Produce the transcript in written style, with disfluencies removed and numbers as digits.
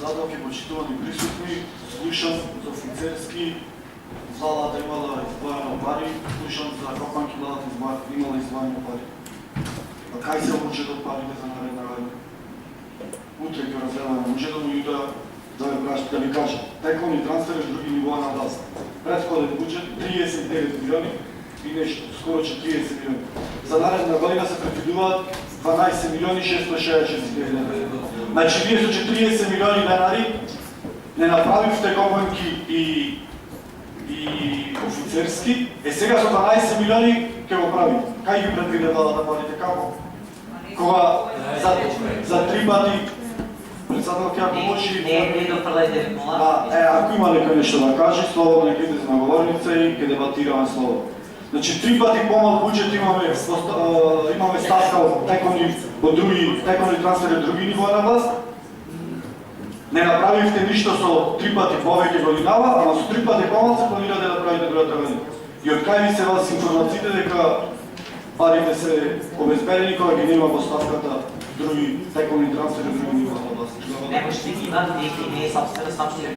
задоки, почитувани присутни, слушам за офицерски, залата имала издвоено пари, слушам за капанки владата имала издвоено пари. А кај се обучетот парите за наредна година? Утре ќе разгледаме, може да му и да ви кажа, тековни трансфери други нивоа на власт. Предходен буџет 39 милиони и нешто, скоро 40 милиони. За наредна година се предвидуваат 12 милиони 666 хиляди. Значи вие со 40 милиони денари не направивте копанки и офицерски, сега со 12 милиони ќе го прави. Кај ги предвиде владата парите, како? Кога за 3 пати председател ќе ако може... Не до преледе мола. Ако има некој нешто да каже, слободно нека иде на говорница и ќе дебатираме слободно. Значи 3 пати помал буџет имаме ставка од тековни трансфери од други нивоа на власт. Не направивте ништо со 3 пати повеќе годинава, ама со 3 пати помалку планирате да правите другата година. И од кај ви се вас информациите дека парите се обезбедени кога ги нема во ставката други тековни трансфери од други нивоа на власт? Не може да ги има, не е собствена